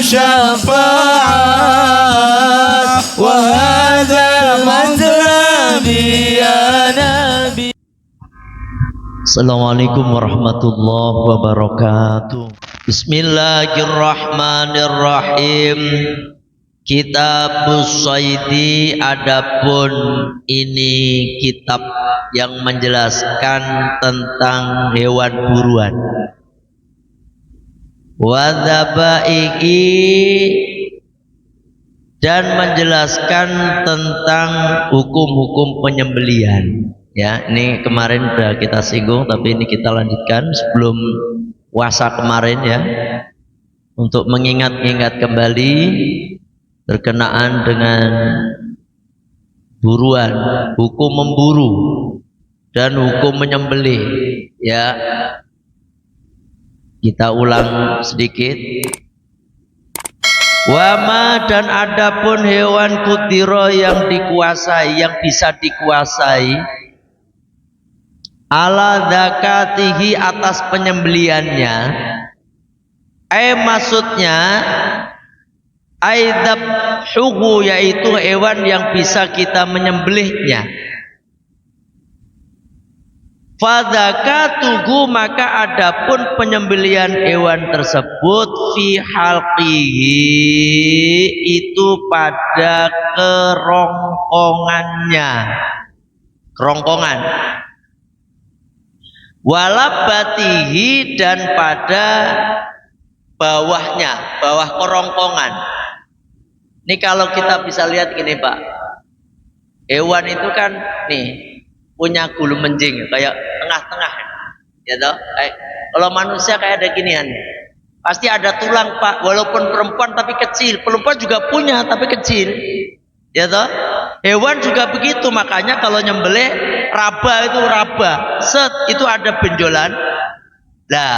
شفاعة وهذا مطلبي يا نبي. Assalamualaikum warahmatullahi wabarakatuh. Bismillahirrahmanirrahim. Kitabus Shaidi, adapun ini kitab yang menjelaskan tentang hewan buruan. Wadzaba'ihi, dan menjelaskan tentang hukum-hukum penyembelihan. Ya, ini kemarin sudah kita singgung, tapi ini kita lanjutkan sebelum puasa kemarin ya, untuk mengingat-ingat kembali berkenaan dengan buruan, hukum memburu dan hukum menyembelih. Ya, kita ulang sedikit. Wama, dan adapun hewan kudiro yang dikuasai, yang bisa dikuasai, ala zakatihi, atas penyembeliannya, maksudnya aidabhuhu, yaitu hewan yang bisa kita menyembelihnya. Fadzakatuhu, maka adapun penyembelihan hewan tersebut, fi halqihi, itu pada kerongkongannya, kerongkongan. Walabatihi, dan pada bawahnya, bawah kerongkongan. Ini kalau kita bisa lihat gini Pak, hewan itu kan nih punya gulu menjing kayak tengah-tengah, ya toh. Kalau manusia kayak ada ginian, pasti ada tulang Pak, walaupun perempuan tapi kecil. Perempuan juga punya tapi kecil, ya toh. Hewan juga begitu, makanya kalau nyembelih raba itu raba, set itu ada benjolan. Nah,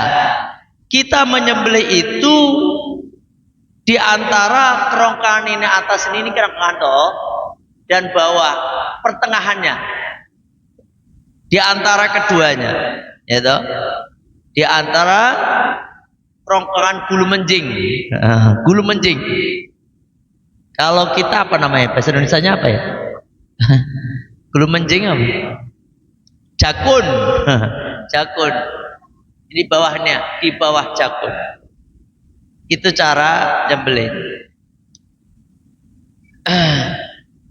kita menyembelih itu di antara kerongkongan ini, atas ini kerongkongan toh, dan bawah pertengahannya, di antara keduanya, ya toh, di antara kerongkongan gulu menjing. Gulu menjing. Kalau kita apa namanya? Bahasa Indonesianya apa ya? Gulu menjing apa? Jakun. Jakun. Ini bawahnya, di bawah jakun. Itu cara nyembelih.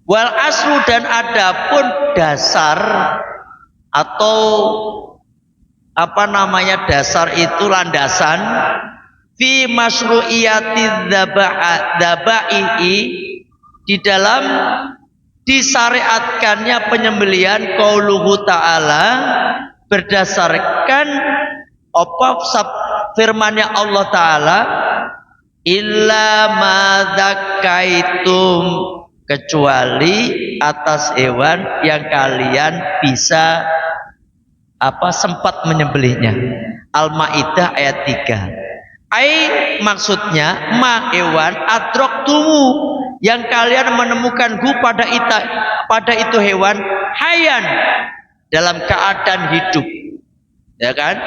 Wal aslu, dan adapun dasar atau apa namanya, dasar itu landasan, fi masyru'iyati dzabai'i, di dalam disyariatkannya penyembelihan, qauluhu ta'ala, berdasarkan apa firman-Nya Allah Ta'ala, illa ma dzakaitum, kecuali atas hewan yang kalian bisa sempat menyembelihnya. Al-Maidah ayat 3. Maksudnya ma hewan adraktumu, yang kalian menemukan pada itu hewan hayan, dalam keadaan hidup, ya kan?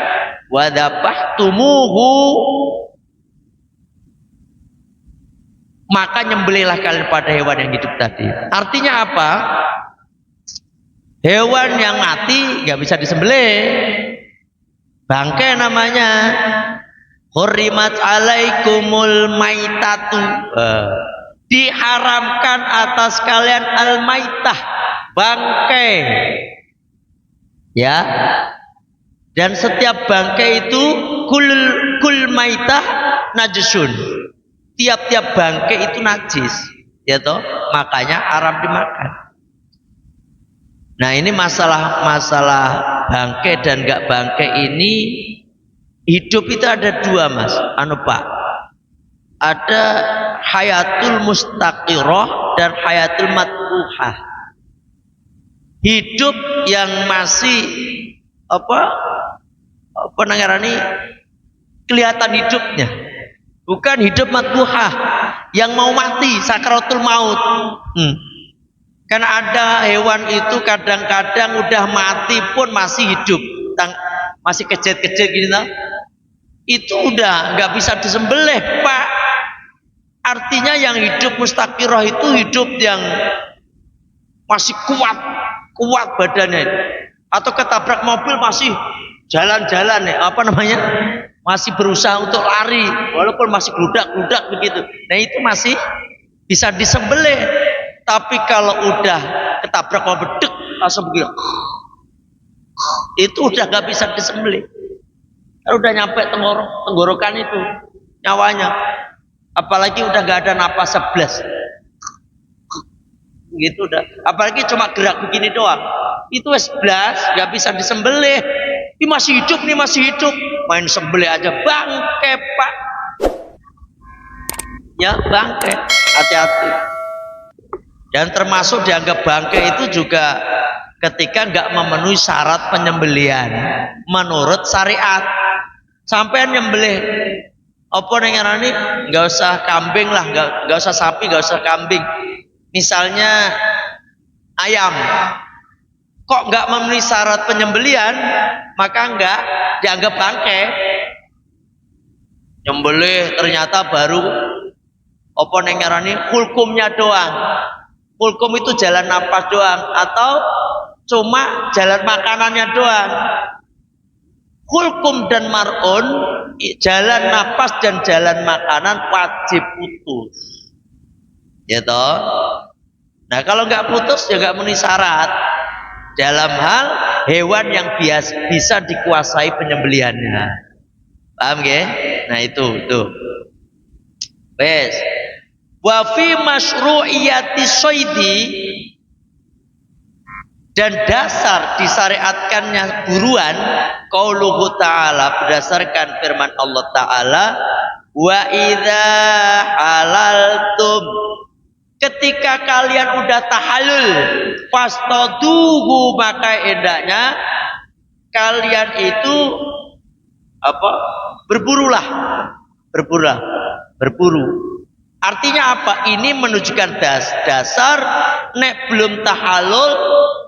Wa dzabahtumuhu, maka nyembelihlah kalian pada hewan yang hidup tadi. Artinya apa? Hewan yang mati nggak bisa disembelih, bangkai namanya. Hurrimat alaikumul maitatu, diharamkan atas kalian al-maitah, bangkai, ya. Dan setiap bangkai itu kul maitah najisun, tiap-tiap bangkai itu najis, ya toh, makanya haram dimakan. Nah, ini masalah bangkai dan enggak bangkai ini, hidup itu ada dua Mas, Pak. Ada hayatul mustaqirah dan hayatul matbuhah. Hidup yang masih penangarani kelihatan hidupnya, bukan hidup matbuhah yang mau mati, sakaratul maut. Karena ada hewan itu kadang-kadang udah mati pun masih hidup, masih kecil-kecil gini, itu udah nggak bisa disembelih Pak. Artinya yang hidup mustaqirah itu hidup yang masih kuat badannya. Atau ketabrak mobil masih jalan-jalan ya, apa namanya? Masih berusaha untuk lari walaupun masih gludak-gludak begitu. Nah, itu masih bisa disembelih. Tapi kalau udah ketabrak mobil dek langsung begitu. Itu udah gak bisa disembelih. Kalau udah nyampe tenggorokan itu nyawanya. Apalagi udah gak ada napas 11. Gitu udah. Apalagi cuma gerak begini doang. Itu 11 gak bisa disembelih. Ini masih hidup, nih masih hidup. Main sembelih aja bangke, Pak. Ya, bangke. Hati-hati. Dan termasuk dianggap bangke itu juga ketika nggak memenuhi syarat penyembelihan menurut syariat. Sampai nyembelih apa ning ngarani nggak usah kambing lah, nggak usah sapi, nggak usah kambing. Misalnya ayam, kok nggak memenuhi syarat penyembelihan, maka nggak dianggap bangke. Nyembelih ternyata baru apa ning ngarani hulkumnya doang. Hulkum itu jalan napas doang atau cuma jalan makanannya doang. Hulkum dan mar'un, jalan napas dan jalan makanan wajib putus. Ya toh? Nah, kalau nggak putus ya nggak memenuhi syarat. Dalam hal hewan yang bisa dikuasai penyembelihannya. Paham ya? Nah, itu. Wes. Wa fi masyru'iyati soidi, dan dasar disyariatkannya buruan qauluhu ta'ala, berdasarkan firman Allah Ta'ala, wa idza halaltum, ketika kalian udah tahallul fastaduhu, maka hendaknya kalian itu apa? Berburu. Artinya apa? Ini menunjukkan dasar nek belum tahallul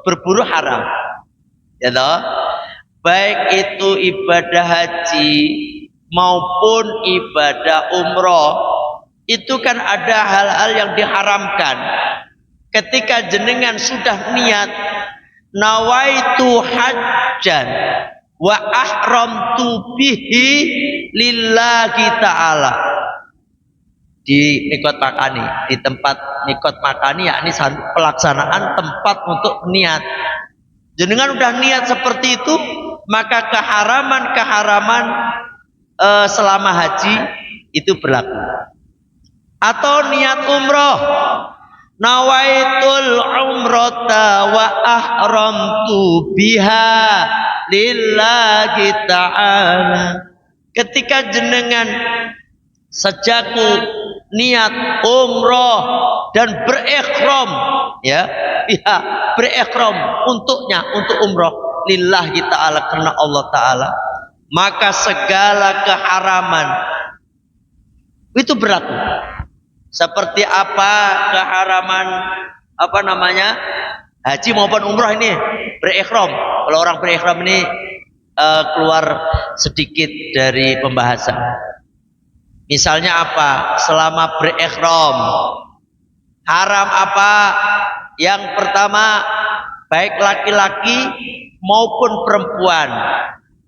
berburu haram. Ya toh? Baik itu ibadah haji maupun ibadah umroh, itu kan ada hal-hal yang diharamkan. Ketika jenengan sudah niat nawaitu hajjan wa ahramtu bihi lillahi ta'ala, di nikot makani, di tempat nikot makani, yakni pelaksanaan tempat untuk niat. Jenengan udah niat seperti itu, maka keharaman selama haji itu berlaku. Atau niat umroh, nawaitul umrata wa ahramtu biha lillahi ta'ala, ketika jenengan sejaku niat umroh dan berikhram, ya, berikhram untuk umroh lillahi ta'ala, karena Allah Ta'ala, maka segala keharaman itu berlaku. Seperti apa keharaman haji maupun umroh ini? Berikhram. Kalau orang berikhram ini keluar sedikit dari pembahasan. Misalnya apa? Selama berikhram haram apa? Yang pertama, baik laki-laki maupun perempuan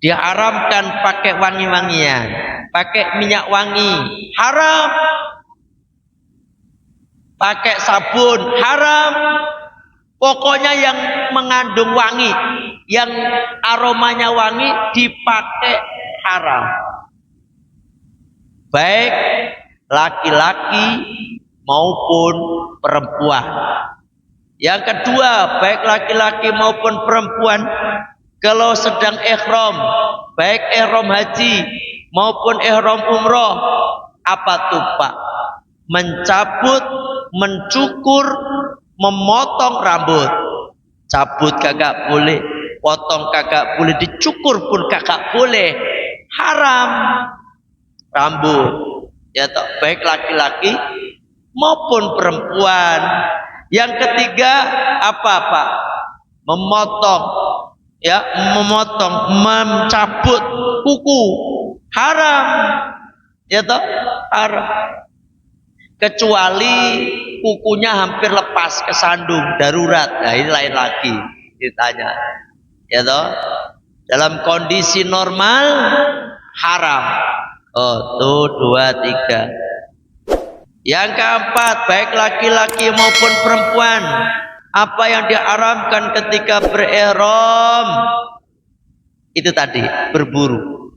diharamkan pakai wangi-wangian, pakai minyak wangi haram, pakai sabun haram, pokoknya yang mengandung wangi, yang aromanya wangi dipakai haram, baik laki-laki maupun perempuan. Yang kedua, baik laki-laki maupun perempuan kalau sedang ihram, baik ihram haji maupun ihram umroh, apa tuh Pak? Mencabut, mencukur, memotong rambut. Cabut kagak boleh, potong kagak boleh, dicukur pun kagak boleh, haram rambut, ya toh, baik laki-laki maupun perempuan. Yang ketiga apa Pak? Memotong, ya, mencabut kuku, haram, ya toh, haram. kecuali kukunya hampir lepas kesandung darurat. Nah ini lain lagi ditanya, ya toh. Dalam kondisi normal haram. Oh tuh 2, 3. Yang keempat, baik laki-laki maupun perempuan, apa yang diharamkan ketika berihram itu tadi berburu,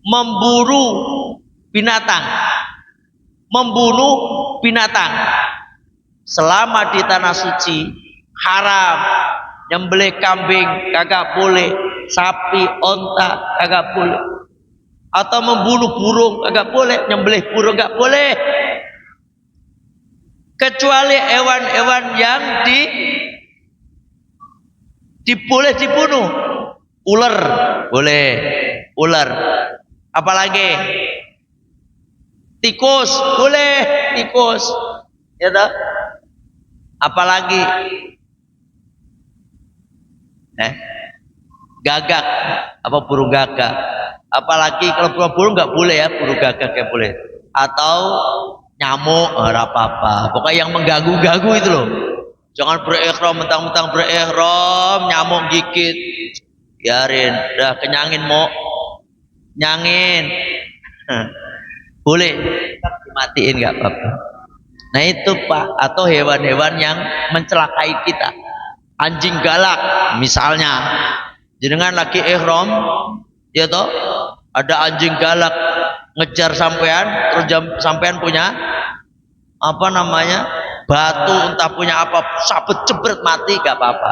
memburu binatang, membunuh binatang selama di tanah suci haram. Nyembelih kambing kagak boleh, sapi, onta kagak boleh, atau membunuh burung kagak boleh, nyembelih burung kagak boleh, kecuali hewan-hewan yang boleh dibunuh. Ular boleh, ular. Apalagi tikus boleh, tikus, ya toh. Apalagi gagak, apa burung gagak. Apalagi kalau burung nggak boleh ya, burung gagak nggak boleh. Atau nyamuk, apa-apa. Pokoknya yang mengganggu-ganggu itu loh. Jangan berihram mentang-mentang berihram nyamuk gigit, biarin, udah kenyangin mau nyangin, boleh, dimatiin nggak apa-apa. Nah itu Pak, atau hewan-hewan yang mencelakai kita, anjing galak misalnya, jenengan lagi ihram, ya toh, ada anjing galak ngejar sampean, terus sampean punya apa namanya batu, entah punya apa, sabet jebret mati, gak apa-apa,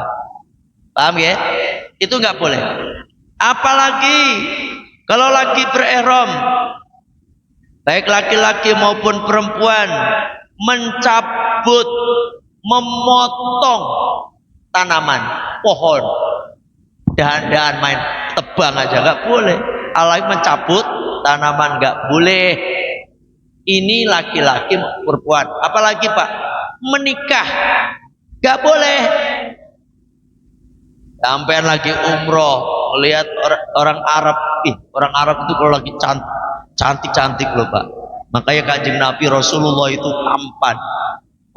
paham ya? Itu nggak boleh. Apalagi kalau lagi berihram, baik laki-laki maupun perempuan, mencabut, memotong tanaman, pohon, dahan-dahan main tebang aja nggak boleh. Apalagi mencabut tanaman nggak boleh. Ini laki-laki perempuan. Apalagi Pak, menikah nggak boleh. Sampean lagi umroh, lihat orang Arab, orang Arab itu kalau lagi cantik loh Pak. Makanya Kanjeng Nabi Rasulullah itu tampan.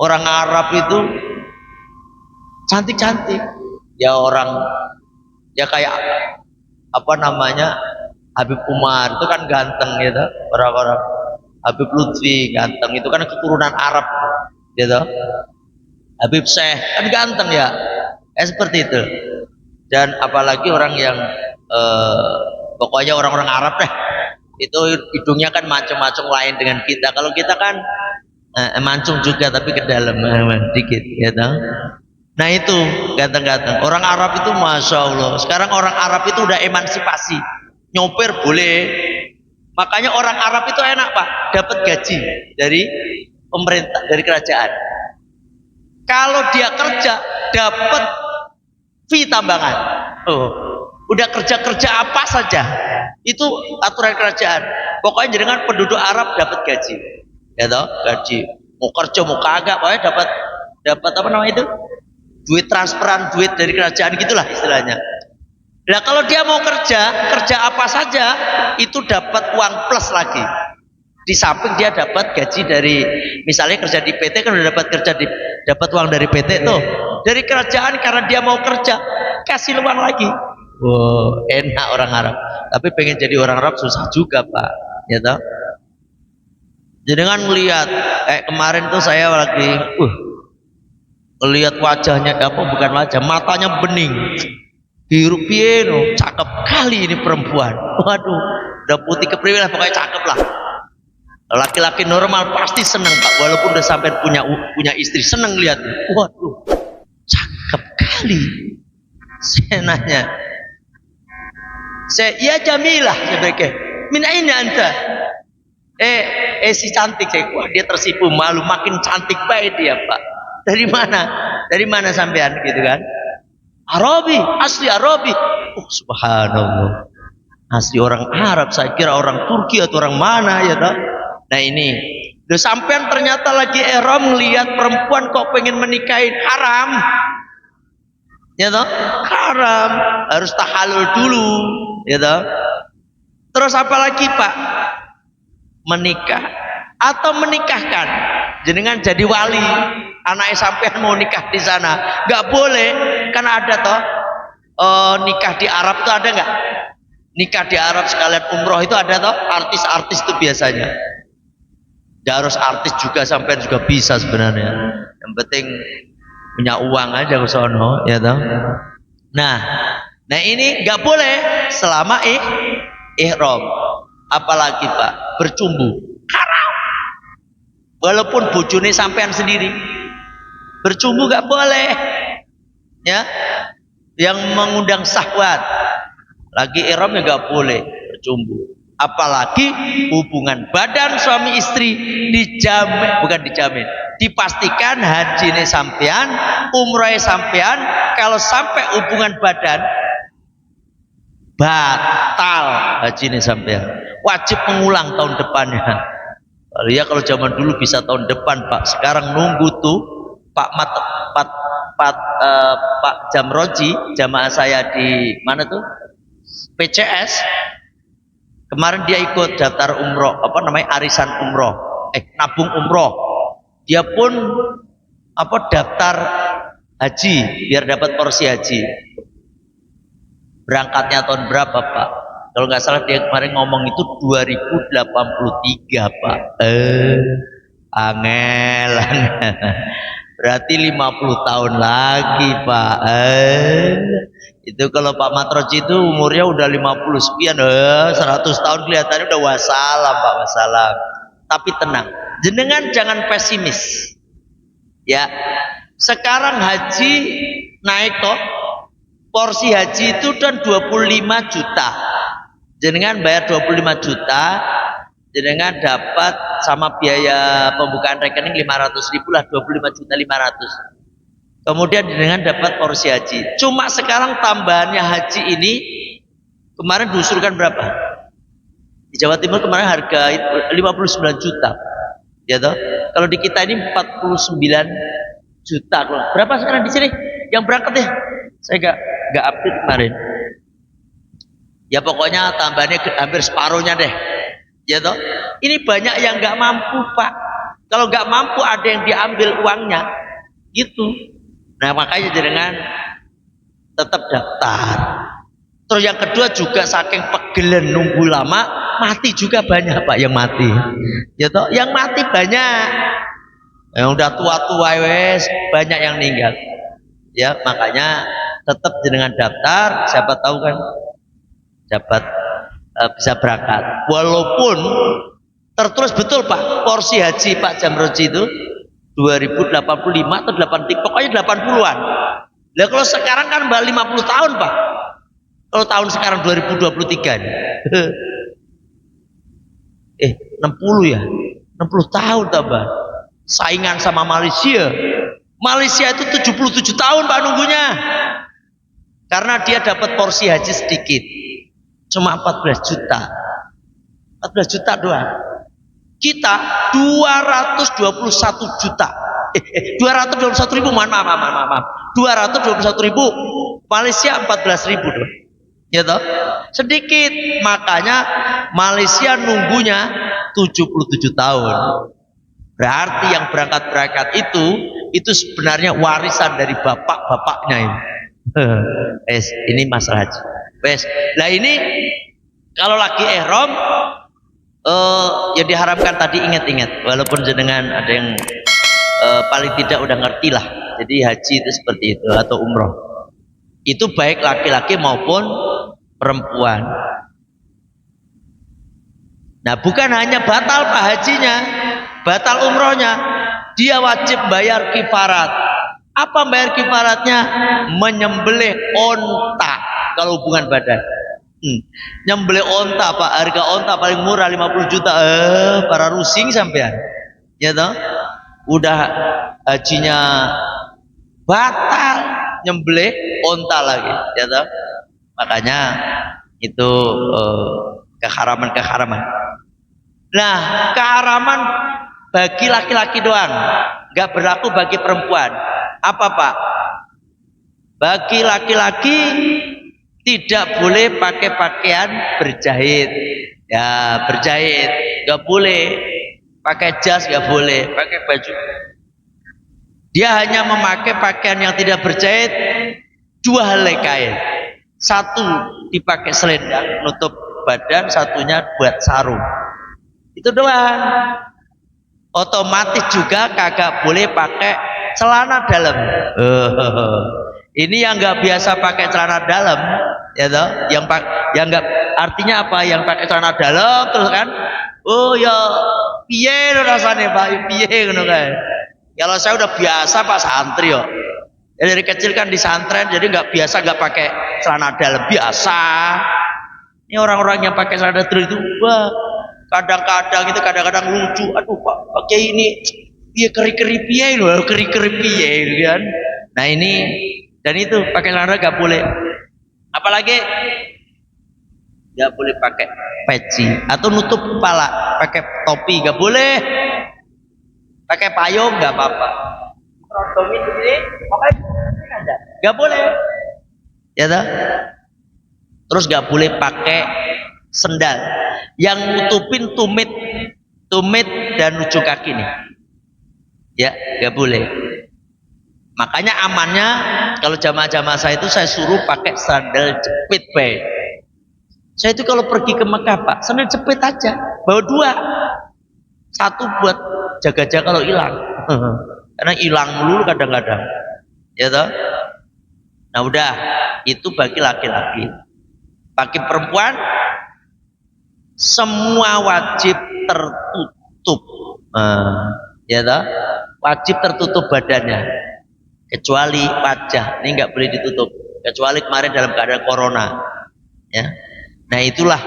Orang Arab itu cantik-cantik. Ya ya kayak apa namanya, Habib Umar itu kan ganteng gitu. Orang-orang Habib Lutfi ganteng, itu kan keturunan Arab gitu. Habib Syekh kan ganteng ya. Seperti itu. Dan apalagi orang yang pokoknya orang-orang Arab deh, itu hidungnya kan mancung-mancung lain dengan kita. Kalau kita kan mancung juga tapi ke dalam dikit gitu. Nah itu ganteng-ganteng. Orang Arab itu Masya Allah. Sekarang orang Arab itu udah emansipasi, nyopir boleh. Makanya orang Arab itu enak Pak, dapat gaji dari pemerintah, dari kerajaan. Kalau dia kerja dapat fee tambangan. Udah kerja apa saja itu aturan kerajaan. Pokoknya jangan penduduk Arab dapat gaji, ya toh, gaji. Mau kerja mau kagak, pokoknya dapat apa namanya itu, duit transferan, duit dari kerajaan gitulah istilahnya. Nah kalau dia mau kerja apa saja itu dapat uang plus lagi. Di samping dia dapat gaji dari, misalnya kerja di PT kan udah dapat uang dari PT tuh, dari kerajaan. Karena dia mau kerja kasih uang lagi. Wow, enak orang Arab. Tapi pengen jadi orang Arab susah juga Pak, ya toh. Jadi kan melihat kemarin tuh saya lagi lihat wajahnya, apa bukan wajah, matanya bening, hirup pieno, cakep kali ini perempuan. Waduh, udah putih kepriwe lah, pokoknya cakep lah. Laki-laki normal pasti seneng Pak, walaupun udah sampai punya istri, seneng lihat. Waduh, cakep kali. Saya nanya, ya Jamilah, saya bilang, min aina anta? Si cantik. Saya, wah dia tersipu, malu, makin cantik baik dia Pak. Dari mana sampean gitu kan? Arabi, asli Arabi. Subhanallah, asli orang Arab. Saya kira orang Turki atau orang mana ya toh. Nah ini, udah sampean ternyata lagi ihram ngelihat perempuan kok pengen menikahin, haram. Ya toh, haram, harus tahallul dulu, ya toh. Terus apa lagi Pak? Menikah atau menikahkan. jenengan jadi wali, anaknya sampean mau nikah di sana, nggak boleh, karena ada toh nikah di Arab tuh ada nggak? Nikah di Arab sekalian umroh itu ada toh, artis-artis itu biasanya. Nggak harus artis juga, sampean juga bisa sebenarnya. Yang penting punya uang aja ke sono, ya toh. Nah ini nggak boleh selama ihram. Apalagi Pak, bercumbu. Walaupun bojone sampean sendiri, bercumbu gak boleh, ya, yang mengundang syahwat. Lagi ihram ya gak boleh bercumbu. Apalagi hubungan badan suami istri dijamin, bukan dijamin, dipastikan haji sampean, umroh sampean, kalau sampai hubungan badan batal haji sampean, wajib mengulang tahun depannya. Ya kalau zaman dulu bisa tahun depan Pak, sekarang nunggu tuh Pak Pak Jamroji, jamaah saya di mana tuh PCS, kemarin dia ikut daftar umroh, apa namanya, arisan umroh, nabung umroh, dia pun daftar haji biar dapat porsi haji. Berangkatnya tahun berapa Pak? Kalau nggak salah dia kemarin ngomong itu 2083 Pak. Angel. Berarti 50 tahun lagi Pak. Itu kalau Pak Matroji itu umurnya udah 50 sekian, 100 tahun kelihatannya udah wassalam Pak, wassalam. Tapi tenang, jenengan jangan pesimis. Ya, sekarang haji naik kok. Porsi haji itu kan 25 juta. Jenengan bayar 25 juta, jenengan dapat sama biaya pembukaan rekening 500.000 lah, 25 juta 500. Kemudian jenengan dapat porsi haji. Cuma sekarang tambahannya haji ini kemarin diusulkan berapa? Di Jawa Timur kemarin harga 59 juta. Ya toh? Kalau di kita ini 49 juta. Berapa sekarang di sini yang berangkat ya? Saya nggak update kemarin. Ya pokoknya tambahannya hampir separuhnya deh. Ya toh? Ini banyak yang nggak mampu Pak. Kalau nggak mampu ada yang diambil uangnya, gitu. Nah makanya jenengan tetap daftar. Terus yang kedua juga saking pegelen nunggu lama, mati juga banyak Pak yang mati. Ya toh? Yang mati banyak. Yang udah tua-tua wes banyak yang meninggal. Ya makanya tetap jenengan daftar, siapa tahu kan dapat bisa berangkat. Walaupun tertulis betul Pak, porsi haji Pak Jamroji itu 2085 atau 80, pokoknya 80-an. Lah kalau sekarang kan 50 tahun Pak. Kalau tahun sekarang 2023 nih. 60 ya. 60 tahun tambah. Saingan sama Malaysia. Malaysia itu 77 tahun Pak nunggunya. Karena dia dapat porsi haji sedikit. Cuma 14 juta. 14 juta doang. Kita 221 juta. 221 ribu, maaf. 221 ribu. Malaysia 14 ribu doang. Ya toh? Sedikit. Makanya Malaysia nunggunya 77 tahun. Berarti yang berangkat itu sebenarnya warisan dari bapak-bapaknya ini. Ini masalah haji. Nah ini kalau lagi ihram ya diharamkan tadi, ingat-ingat, walaupun jenengan ada yang paling tidak udah ngerti lah. Jadi haji itu seperti itu, atau umroh. Itu baik laki-laki maupun perempuan. Nah bukan hanya batal Pak hajinya, batal umrohnya, dia wajib bayar kifarat. Apa bayar kifaratnya? Menyembelih onta kalau hubungan badan. Nyembelih onta Pak, harga onta paling murah 50 juta. Para rusing sampean. Ya toh? Udah hajinya batal, nyembelih onta lagi, ya toh? Makanya itu keharaman. Nah, keharaman bagi laki-laki doang, nggak berlaku bagi perempuan. Apa Pak? Bagi laki-laki tidak boleh pakai pakaian berjahit. Ya, berjahit nggak boleh. pakai jas nggak boleh, pakai baju. Dia hanya memakai pakaian yang tidak berjahit, dua helai kain. Satu dipakai selendang nutup badan, satunya buat sarung. Itu doang. Otomatis juga kagak boleh pakai celana dalam. Ini yang nggak biasa pakai celana dalam, ya toh? Yang nggak, artinya apa? Yang pakai celana dalam terus kan? Oh ya, piye rasanya Pak? Piye ngono kan? Kalau saya udah biasa Pak santri yo. Ya, dari kecil kan di santren, jadi nggak biasa nggak pakai celana dalam biasa. Ini orang-orang yang pakai celana dalam itu, wah, kadang-kadang itu kadang-kadang lucu. Aduh Pak, pakai ini, dia keri-keri piye loh, keri-keri piye kan? Nah ini dan itu pakai celana nggak boleh. Apalagi nggak boleh pakai peci atau nutup kepala, pakai topi nggak boleh. Pakai payung nggak apa-apa. Rodomin begini, pakai nggak boleh. Ya toh? Terus nggak boleh pakai sendal yang nutupin tumit dan ujung kaki nih. Ya, nggak boleh. Makanya amannya kalau jamaah-jamaah saya itu saya suruh pakai sandal jepit, Pak. Saya itu kalau pergi ke Mekah, Pak, sandal jepit aja, bawa dua. Satu buat jaga-jaga kalau hilang. Karena hilang melulu kadang-kadang. Ya toh? Nah, udah, itu bagi laki-laki. Bagi perempuan semua wajib tertutup. Ya toh? Wajib tertutup badannya. Kecuali wajah, ini nggak boleh ditutup. Kecuali kemarin dalam keadaan corona. Ya. Nah, itulah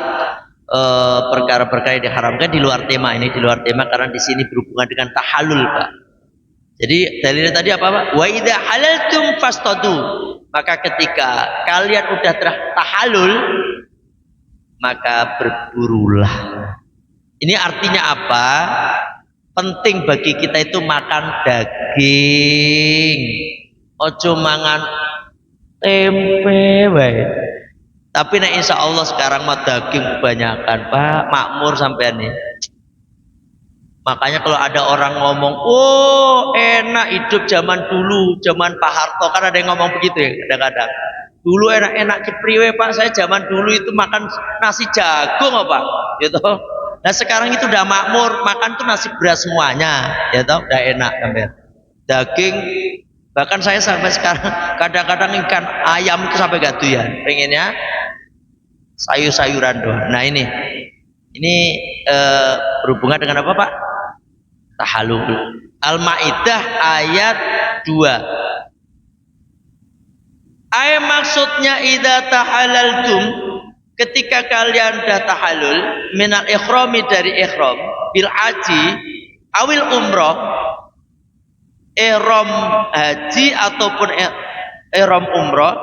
perkara-perkara yang diharamkan di luar tema ini, di luar tema karena di sini berhubungan dengan tahallul, Pak. Jadi dalilnya tadi apa, Pak? Wa idza halaltum fastadu. Maka ketika kalian udah tahallul, maka berburulah. Ini artinya apa? Penting bagi kita itu makan daging. Ojo mangan tempe wae. Tapi nah insya Allah sekarang mah daging kebanyakan, Pak, makmur sampean nih. Makanya kalau ada orang ngomong, oh enak hidup zaman dulu, zaman Pak Harto, kan ada yang ngomong begitu ya kadang-kadang. Dulu enak-enak kepriwe Pak, saya zaman dulu itu makan nasi jagung Pak, gitu. Nah sekarang itu udah makmur, makan tuh nasi beras semuanya, ya toh, udah enak sampean. Daging, bahkan saya sampai sekarang kadang-kadang ikan ayam itu sampai gak doyan, pengennya sayur-sayuran doang. Nah ini berhubungan dengan apa Pak? Tahallul. Al-Maidah ayat 2. Ayat maksudnya idza tahalaltum, ketika kalian dah tahallul minal ikhrami dari ikhram bil haji awil umroh, ihram haji ataupun ihram umroh,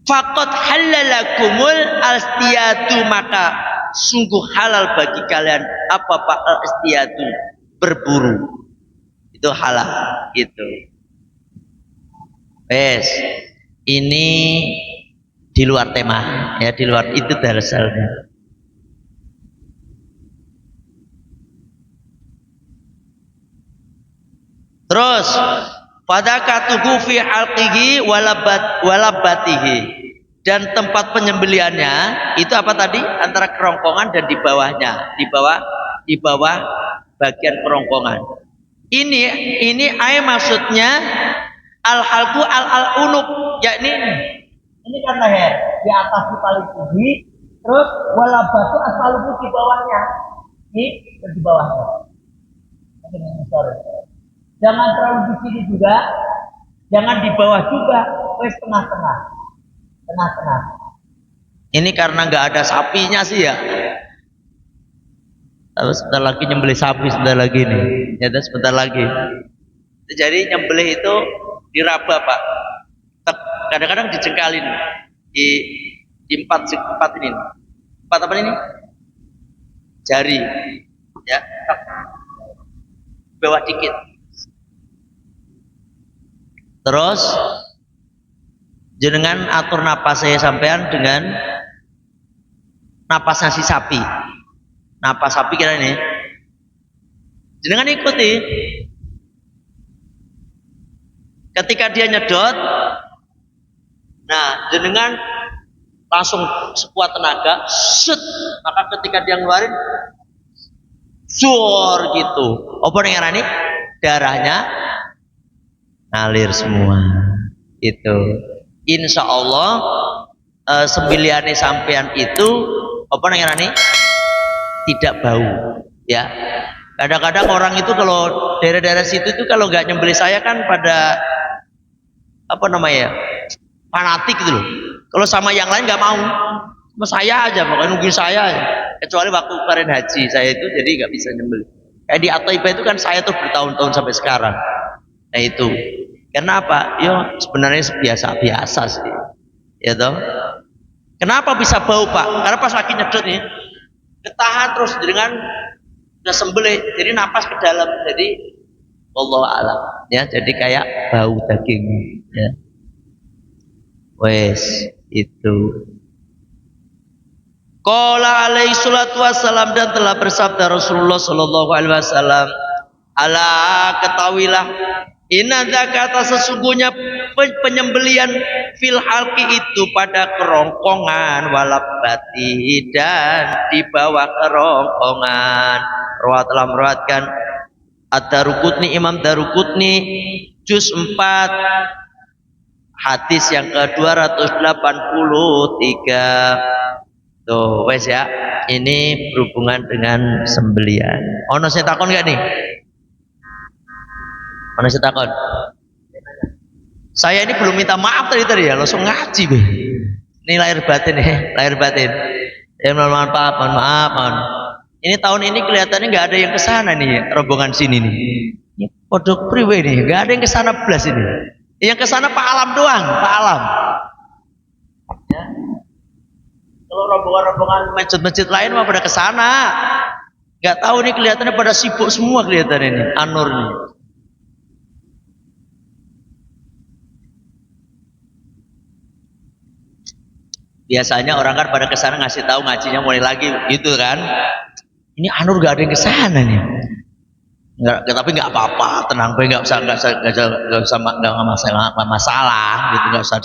faqad halalakumul astiyatu, maka sungguh halal bagi kalian apa Pak al-istiyatu, berburu. Itu halal gitu. Ini di luar tema ya, di luar itu dasarnya. Terus pada katuhu fi halqihi walabatihi, dan tempat penyembeliannya itu apa tadi, antara kerongkongan dan di bawahnya, di bawah bagian kerongkongan. Ini maksudnya al-halqu al-unuk, yakni ini kan leher, di atas di paling tinggi, terus walabatu asfaluhu di bawahnya, ini di bawahnya. Jangan terlalu di sini juga, jangan di bawah juga, wes tengah-tengah. Ini karena nggak ada sapinya sih ya. Lalu sebentar lagi nyembelih sapi, sebentar lagi nih, ya sebentar lagi. Jadi nyembelih itu diraba Pak. Kadang-kadang dijengkalin di empat ini. Empat apa ini? Jari, ya. Bawah dikit. Terus jenengan atur napas saya sampean dengan napas nasi sapi. Napas sapi kira ini Jenengan ikuti. Ketika dia nyedot, nah jenengan langsung sekuat tenaga, set, maka ketika dia ngeluarin, sur gitu. Apa yang ngarani? Darahnya ngalir semua. Itu. Insya Allah sembiliane sampean itu apa yang ngarani? Tidak bau. Ya. Kadang-kadang orang itu kalau daerah-daerah situ itu kalau nggak nyembelih saya kan pada apa namanya? Fanatik gitu loh. Kalau sama yang lain nggak mau, sama saya aja, makanya nungguin saya aja. Kecuali waktu kemarin haji saya itu jadi nggak bisa nyembelih. Kayak di At-Thaibah itu kan saya tuh bertahun-tahun sampai sekarang. Nah itu, kenapa? Yo sebenarnya biasa-biasa sih, ya toh. Kenapa bisa bau Pak? Karena pas lagi nyedot nih, ketahan terus dengan udah sembelih, jadi napas ke dalam, jadi wallahu a'lam, ya. Jadi kayak bau daging, ya. Wes itu. Qala alaihi salatu wassalam, dan telah bersabda Rasulullah sallallahu alaihi wasallam, ala ketahuilah, inna zakata sesungguhnya penyembelian fil halqi itu pada kerongkongan, walabati dan di bawah kerongkongan. Rawat telah meriwayatkan Ad-Daruqutni, Imam Daruqutni juz 4 hadis yang ke-283. Tuh, wes ya. Ini berhubungan dengan sembelian. Ono saya takon enggak nih? Ono saya takon. Saya ini belum minta maaf tadi ya, langsung ngaji be. Ini lahir batin ya, lahir batin. Ya mohon maaf, mohon maaf, mohon. Ini tahun ini kelihatannya nggak ada yang kesana nih, rombongan sini nih. Ini podok priwe nih, nggak ada yang kesana belas ini. Yang kesana Pak Alam doang, Pak Alam. Ya. Kalau rombongan-rombongan masjid-masjid lain mah pada kesana. Nggak tahu nih kelihatannya pada sibuk semua kelihatannya ini, Anur nih. Biasanya orang kan pada kesana ngasih tahu ngajinya mulai lagi, gitu kan? Ini Anur gak ada yang kesana nih. Nggak, tapi nggak apa-apa, tenang, nggak usah masalah, gitu, nggak usah.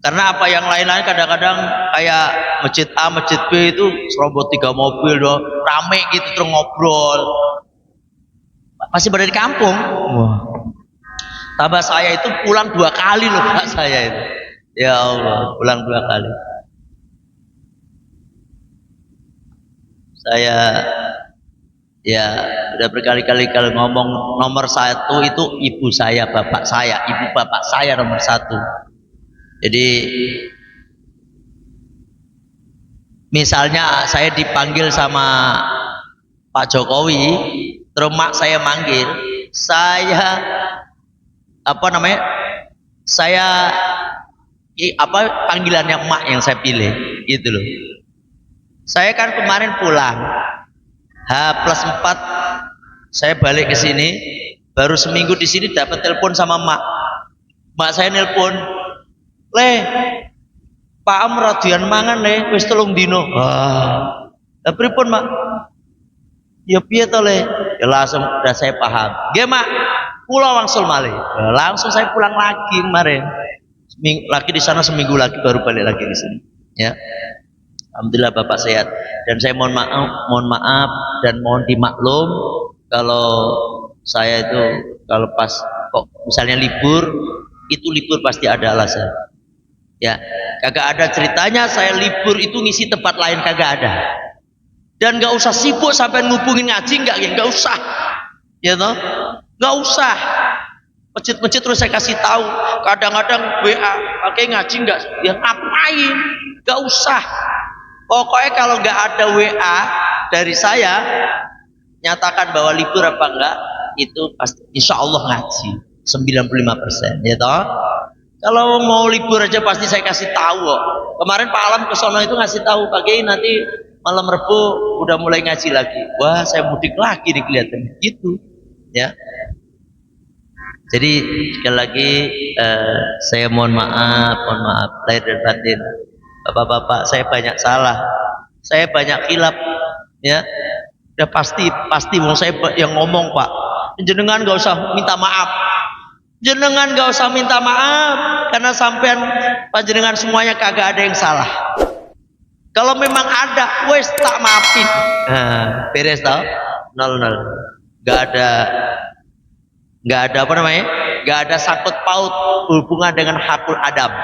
Karena apa yang lain-lain kadang-kadang kayak masjid A, masjid B itu serobot 3 mobil, doang, rame gitu terus ngobrol. Masih berada di kampung. Wah. Tambah saya itu pulang 2 kali loh Pak saya itu. Ya Allah, pulang 2 kali. Saya ya udah berkali-kali kalau ngomong nomor 1 itu ibu saya, bapak saya, ibu bapak saya nomor 1. Jadi misalnya saya dipanggil sama Pak Jokowi, terus mak saya manggil, saya apa namanya? Saya apa panggilannya emak yang saya pilih, gitu loh. Saya kan kemarin pulang H+4, saya balik ke sini, baru seminggu di sini dapat telepon sama mak. Mak saya nelpon, "Le, Pak Am radian mangan le, wis 3 dino." Wah. Lah pripun, Mak? Ya piye to le? Ya langsung udah saya paham. Nggih, Mak. Kula wangsul malih. Langsung saya pulang lagi kemarin. Seminggu lagi di sana, seminggu lagi baru balik lagi ke sini. Ya. Alhamdulillah Bapak sehat, dan saya mohon maaf dan mohon dimaklum kalau saya itu kalau pas kok misalnya libur, itu libur pasti ada alasan. Ya, kagak ada ceritanya saya libur itu ngisi tempat lain, kagak ada. Dan nggak usah sibuk sampai ngubungin ngaji, nggak usah, ya toh, nggak usah. Masjid-masjid terus saya kasih tahu, kadang-kadang WA pakai ngaji nggak, ya ngapain? Nggak usah. Pokoknya kalau nggak ada WA dari saya nyatakan bahwa libur apa enggak, itu pasti insya Allah ngaji 95%, ya toh. Kalau mau libur aja pasti saya kasih tahu kok. Kemarin Pak Alam ke sono itu ngasih tahu, pagi nanti malam Rebo udah mulai ngaji lagi. Wah, saya mudik lagi nih kelihatannya, gitu, ya. Jadi sekali lagi saya mohon maaf lahir dan batin. Bapak-bapak, saya banyak salah, saya banyak khilaf, ya. Ya pasti wong saya yang ngomong Pak. Jenengan gak usah minta maaf. Jenengan gak usah minta maaf karena sampean panjenengan semuanya kagak ada yang salah. Kalau memang ada, wes tak maafin. Nah, beres tau? 0-0. Gak ada apa namanya? Gak ada sangkut paut hubungan dengan hakul adam.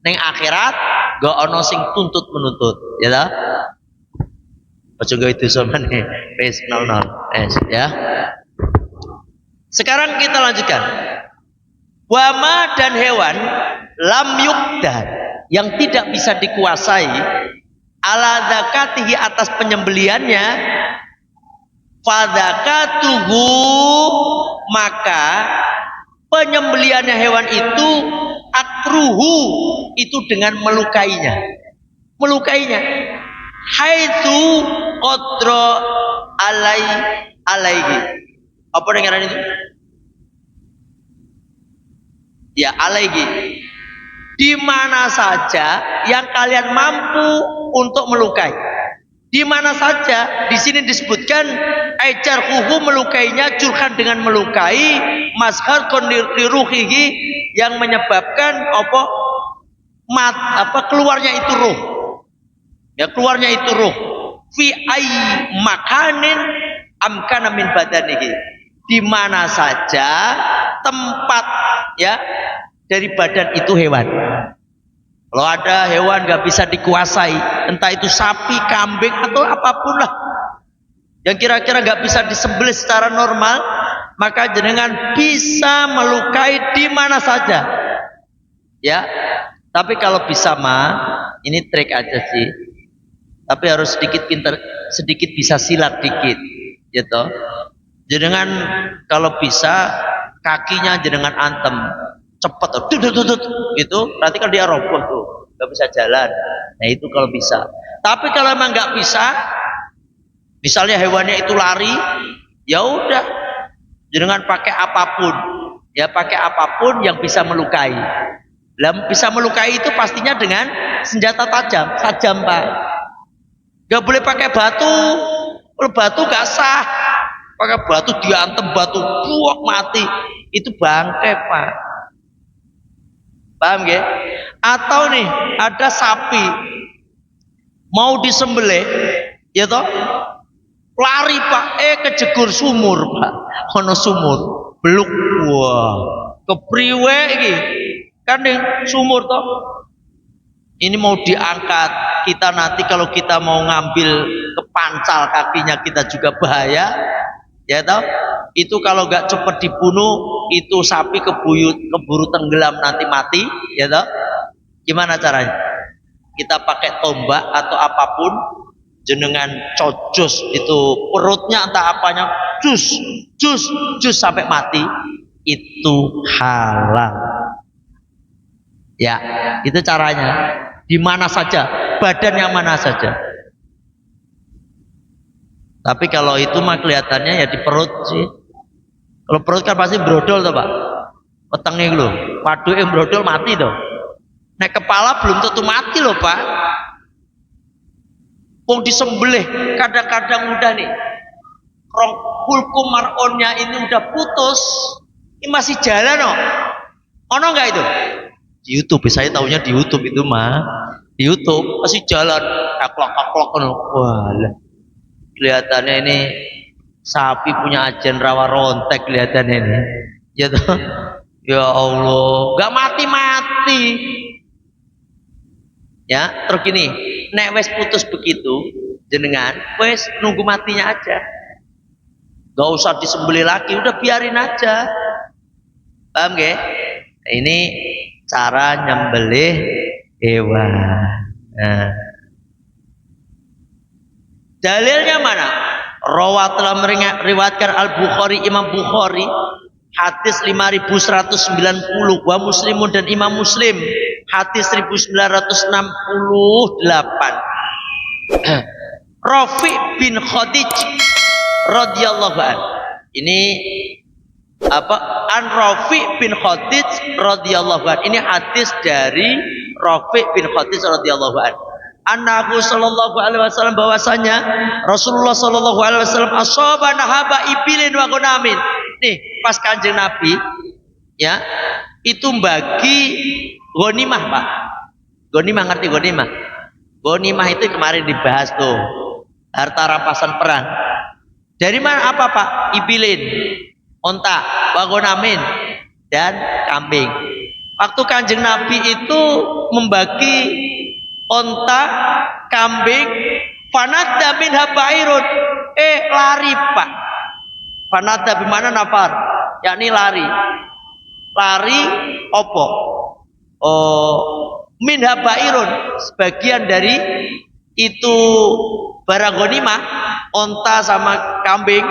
Neng akhirat gak ono sing tuntut menuntut, ya tau? Ojo gawe dosa maneh. Wes 0-0. Ya. Sekarang kita lanjutkan. Wama dan hewan lam yukdan yang tidak bisa dikuasai ala zakatihi atas penyembeliannya fadzakatuhu maka penyembeliannya hewan itu akruhu itu dengan melukainya haitsu qadra alaihi apa dengaran itu ya alaihi di mana saja yang kalian mampu untuk melukai. Di mana saja di sini disebutkan aijarhuhu melukainya jurhan dengan melukai mazhar liruhihi yang menyebabkan keluarnya itu ruh. Ya keluarnya itu ruh. Fi ai makanin amkana min badanihi. Di mana saja tempat ya dari badan itu hewan. Kalau ada hewan gak bisa dikuasai, entah itu sapi, kambing atau apapun lah, yang kira-kira gak bisa disembelih secara normal, maka jenengan bisa melukai di mana saja. Ya, tapi kalau bisa mah, ini trik aja sih. Tapi harus sedikit pintar, sedikit bisa silat dikit, gitu. Jenengan kalau bisa kakinya jenengan antem. Cepat gitu berarti kan dia roboh tuh nggak bisa jalan. Nah itu kalau bisa. Tapi kalau emang nggak bisa, misalnya hewannya itu lari, ya udah jangan pakai apapun ya, pakai apapun yang bisa melukai. Bisa melukai itu pastinya dengan senjata tajam Pak. Nggak boleh pakai batu. Kalau batu nggak sah, pakai batu diantem batu buak mati, itu bangkai Pak. Paham gak? Atau nih ada sapi mau disembelih, ya toh lari Pak, kejegur sumur Pak, ono sumur, beluk, wah, kepriwe iki, kan nih sumur toh, ini mau diangkat, kita nanti kalau kita mau ngambil kepancal kakinya kita juga bahaya, ya toh. Itu kalau gak cepat dibunuh itu sapi keburu tenggelam nanti mati, ya toh. Gimana caranya? Kita pakai tombak atau apapun, jenengan cojos itu perutnya entah apanya, jus sampai mati, itu halal. Ya, itu caranya. Di mana saja, badan yang mana saja. Tapi kalau itu mah kelihatannya ya di perut sih. Kalau perut kan pasti brodol toh Pak. Wetenge lho, waduke brodol mati toh. Nek kepala belum tentu mati loh Pak. Wong disembelih kadang-kadang udah nih. Hulkum maronnya ini udah putus. Ini masih jalan loh. Ono enggak itu? Di YouTube, saya tahunya di YouTube itu mah. Di YouTube masih jalan kaklok ono. Walah. Kelihatannya ini sapi punya ajen rawa rontek kelihatannya ini. Ya toh? Ya Allah, enggak mati-mati. Ya, terus gini, nek wes putus begitu, jenengan wes nunggu matinya aja. Gak usah disembelih lagi, udah biarin aja. Paham gak? Ini cara nyembelih hewan. Nah. Dalilnya mana? Rawat telah meriwayatkan Al-Bukhari, Imam Bukhari, hadis 5190, wa Muslimun dan Imam Muslim, hadis 1968. Rafi bin Khadij radhiyallahu an. Ini apa? An Rafi bin Khadij radhiyallahu an. Ini hadis dari Rafi bin Khadij radhiyallahu an. annahu sallallahu alaihi wasallam, bahwasanya Rasulullah sallallahu alaihi wasallam ashaba nahaba ibilin wa gunamin. Nih, pas Kanjeng Nabi ya, itu bagi ghanimah, Pak. Ghanimah, ngerti ghanimah? Ghanimah itu kemarin dibahas tuh. Harta rampasan perang. Dari mana apa, Pak? Ibilin, onta, wa gunamin, dan kambing. Waktu Kanjeng Nabi itu membagi onta, kambing, fanadda minha ba'irun, lari, Pak. Fanadda bimana nafar, yakni lari. Lari opo? Minha ba'irun, sebagian dari itu barang ghanimah, onta sama kambing,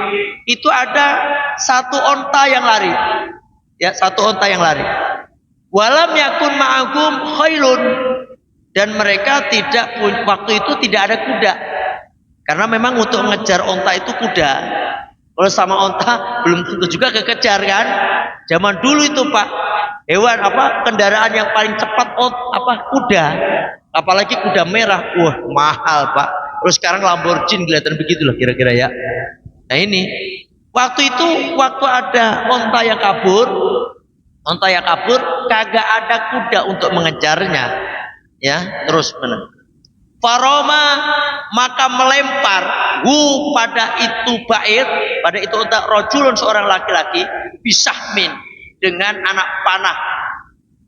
itu ada satu onta yang lari. Ya, satu onta yang lari. Walam yakun ma'agum khailun, dan mereka tidak, waktu itu tidak ada kuda, karena memang untuk mengejar onta itu kuda. Kalau sama onta belum tentu juga kekejar kan. Zaman dulu itu, Pak, hewan kendaraan yang paling cepat kuda, apalagi kuda merah. Wah, mahal, Pak. Terus sekarang Lamborghini kelihatan begitu loh kira-kira ya. Nah ini waktu itu, waktu ada onta yang kabur, kagak ada kuda untuk mengejarnya, ya. Terus mana? Faroma, maka melempar pada itu ba'ir, pada itu onta, rojulun, seorang laki-laki, bisahmin, dengan anak panah.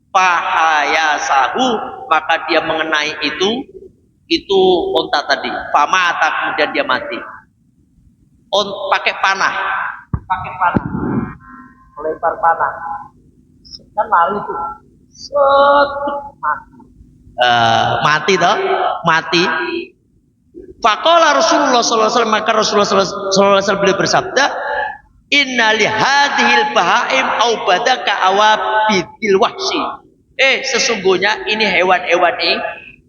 Fahayasahu, maka dia mengenai itu onta tadi. Famata, kemudian dia mati. Pakai panah, melempar panah. Kan lari tuh, mati toh, mati. Faqala Rasulullah sallallahu alaihi wasallam, maka Rasulullah sallallahu alaihi wasallam beliau bersabda, inna li hadhil bahaim au badaka awabil wahsi. Sesungguhnya ini hewan-hewan ini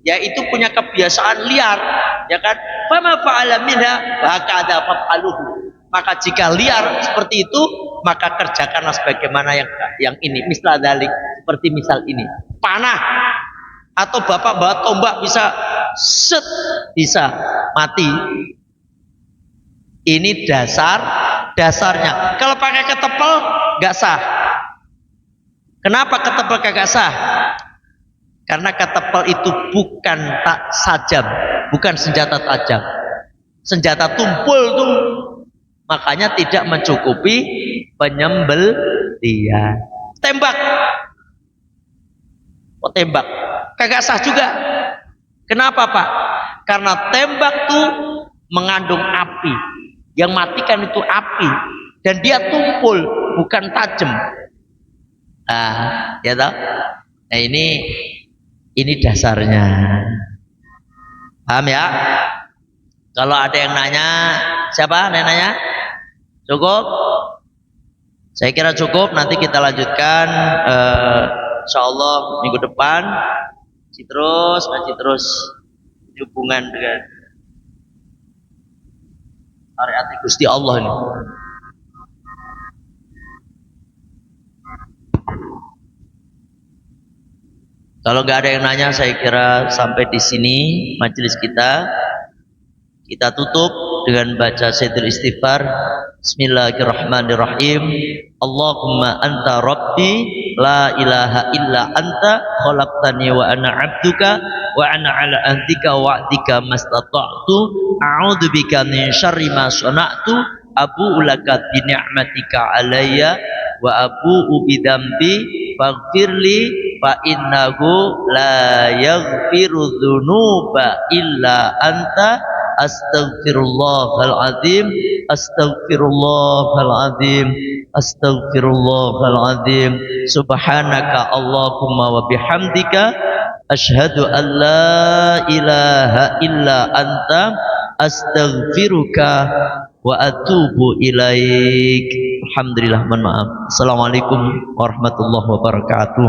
yaitu punya kebiasaan liar, ya kan? Fama fa'ala minha hakadha fa'aluhu. Maka jika liar seperti itu, maka kerjakanlah sebagaimana yang ini. Misal dalik, seperti misal ini. Panah atau bapak bawa tombak bisa mati. Ini dasarnya. Kalau pakai ketepel nggak sah. Kenapa ketepel kagak sah? Karena ketepel itu bukan sajam, bukan senjata tajam. Senjata tumpul tuh, makanya tidak mencukupi penyembelihan. Tembak, tembak kagak sah juga. Kenapa, Pak? Karena tembak tuh mengandung api, yang matikan itu api, dan dia tumpul, bukan tajam. Ya toh? Nah ini dasarnya. Paham ya? Kalau ada yang nanya, siapa yang nanya? Cukup? Saya kira cukup. Nanti kita lanjutkan insyaallah minggu depan. Ngaji terus hubungan dengan syariat Gusti Allah ini. Kalau nggak ada yang nanya, saya kira sampai di sini majelis kita. Kita tutup dengan baca Sayyidul Istighfar. Bismillahirrahmanirrahim. Allahumma anta rabbi la ilaha illa anta khalaqtani wa ana abduka wa ana ala ahdika wa'dika mastata'tu a'udzu bika min syarri ma sana'tu abu'u laka bi ni'matika alayya wa abu'u bi dzambi faghfirli fa innahu la yaghfiru dzunuba illa anta astaghfirullahal azim astaghfirullahal azim astaghfirullahal azim subhanaka allahumma wa bihamdika asyhadu an la ilaha illa anta astaghfiruka wa atubu ilaik. Alhamdulillah, mohon maaf. Assalamualaikum warahmatullahi wabarakatuh.